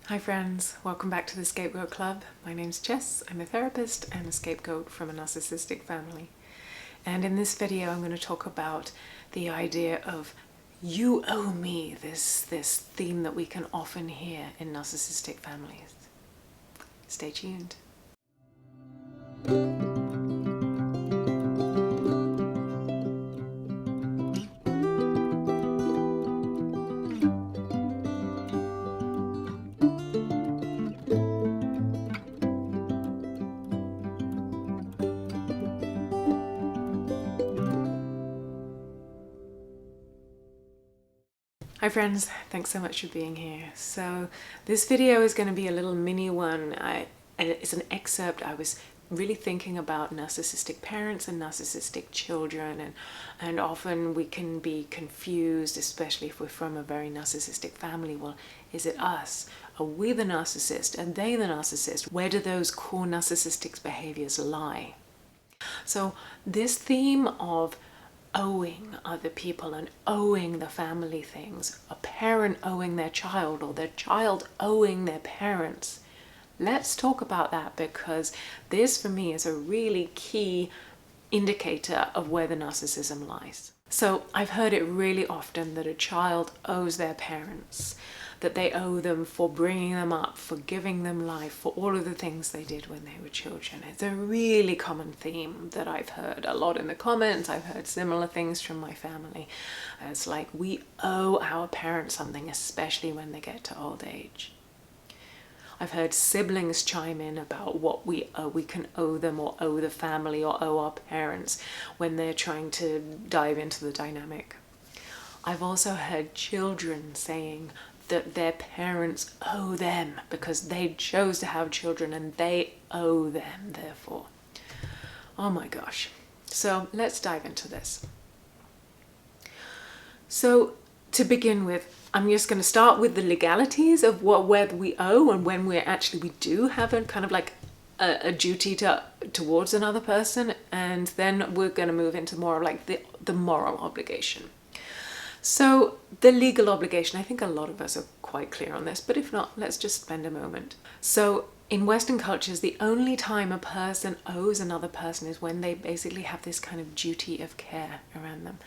Hi friends, welcome back to the Scapegoat Club. My name's Jess, I'm a therapist and a scapegoat from a narcissistic family. And in this video I'm going to talk about the idea of you owe me, this theme that we can often hear in narcissistic families. Stay tuned. Hi friends, thanks so much for being here. So this video is going to be a little mini one. It's an excerpt. I was really thinking about narcissistic parents and narcissistic children, and often we can be confused, especially if we're from a very narcissistic family. Well, is it us? Are we the narcissist? Are they the narcissist? Where do those core narcissistic behaviors lie? So this theme of owing other people and owing the family things, a parent owing their child or their child owing their parents. Let's talk about that, because this for me is a really key indicator of where the narcissism lies. So I've heard it really often that a child owes their parents, that they owe them for bringing them up, for giving them life, for all of the things they did when they were children. It's a really common theme that I've heard a lot in the comments. I've heard similar things from my family. It's like we owe our parents something, especially when they get to old age. I've heard siblings chime in about what we owe. We can owe them or owe the family or owe our parents when they're trying to dive into the dynamic. I've also heard children saying that their parents owe them because they chose to have children and they owe them, therefore. Oh my gosh. So let's dive into this. So to begin with, I'm just going to start with the legalities of where we owe and when we do have a kind of like a duty towards another person, and then we're going to move into more of like the moral obligation. So the legal obligation, I think a lot of us are quite clear on this, but if not, let's just spend a moment. So in Western cultures, the only time a person owes another person is when they basically have this kind of duty of care around them.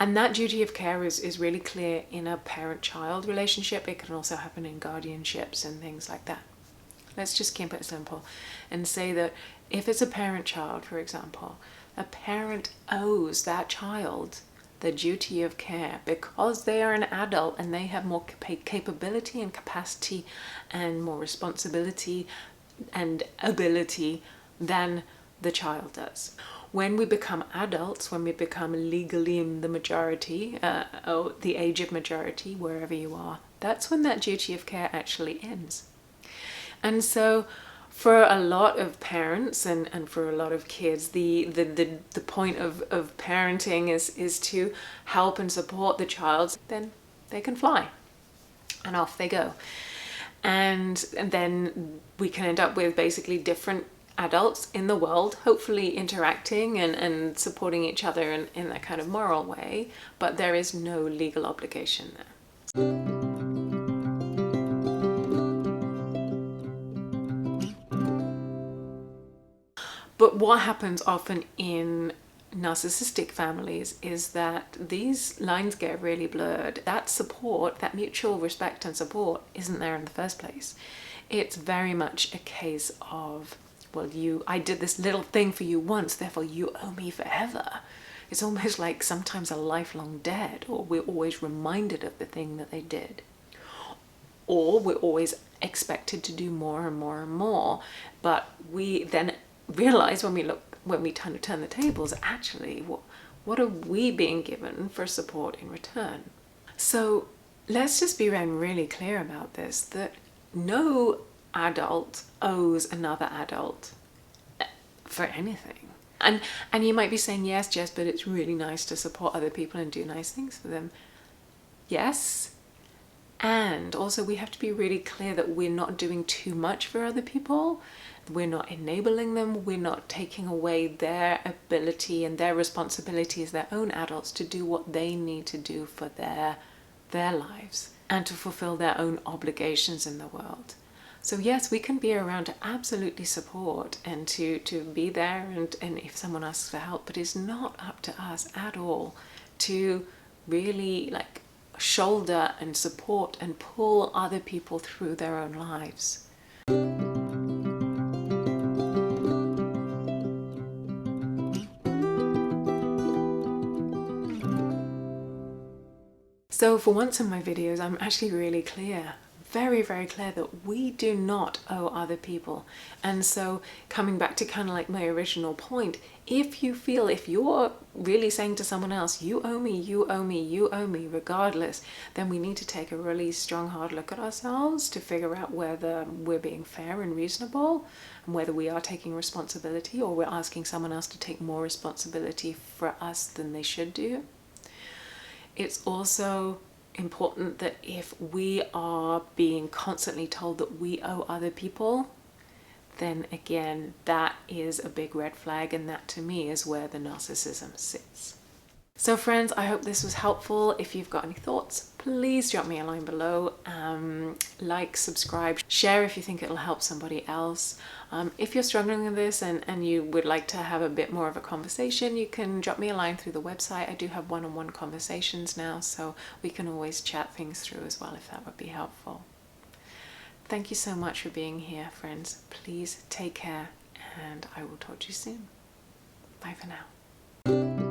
And that duty of care is really clear in a parent-child relationship. It can also happen in guardianships and things like that. Let's just keep it simple and say that if it's a parent-child, for example, a parent owes that child the duty of care because they are an adult and they have more capability and capacity and more responsibility and ability than the child does. When we become adults, when we become legally in the majority, or the age of majority, wherever you are, that's when that duty of care actually ends. And so for a lot of parents and for a lot of kids, the point of parenting is to help and support the child. Then they can fly and off they go. And then we can end up with basically different adults in the world, hopefully interacting and supporting each other in that kind of moral way, but there is no legal obligation there. But what happens often in narcissistic families is that these lines get really blurred. That support, that mutual respect and support isn't there in the first place. It's very much a case of, well, I did this little thing for you once, therefore you owe me forever. It's almost like sometimes a lifelong debt, or we're always reminded of the thing that they did. Or we're always expected to do more and more and more, but we then realize when we kind of turn the tables, actually, what are we being given for support in return? So let's just be really clear about this, that no adult owes another adult for anything. And you might be saying, yes, Jess, but it's really nice to support other people and do nice things for them. Yes. And also we have to be really clear that we're not doing too much for other people. We're not enabling them. We're not taking away their ability and their responsibility as their own adults to do what they need to do for their lives. and to fulfill their own obligations in the world. So yes, we can be around to absolutely support and to be there and if someone asks for help, but it's not up to us at all to really like shoulder and support and pull other people through their own lives. So for once in my videos, I'm actually really clear, very, very clear that we do not owe other people. And so coming back to kind of like my original point, if you're really saying to someone else, you owe me, you owe me, you owe me, regardless, then we need to take a really strong, hard look at ourselves to figure out whether we're being fair and reasonable and whether we are taking responsibility or we're asking someone else to take more responsibility for us than they should do. It's also important that if we are being constantly told that we owe other people, then again, that is a big red flag, and that to me is where the narcissism sits. So friends, I hope this was helpful. If you've got any thoughts, please drop me a line below. Like, subscribe, share if you think it'll help somebody else. If you're struggling with this and you would like to have a bit more of a conversation, you can drop me a line through the website. I do have one-on-one conversations now, so we can always chat things through as well if that would be helpful. Thank you so much for being here, friends. Please take care, and I will talk to you soon. Bye for now.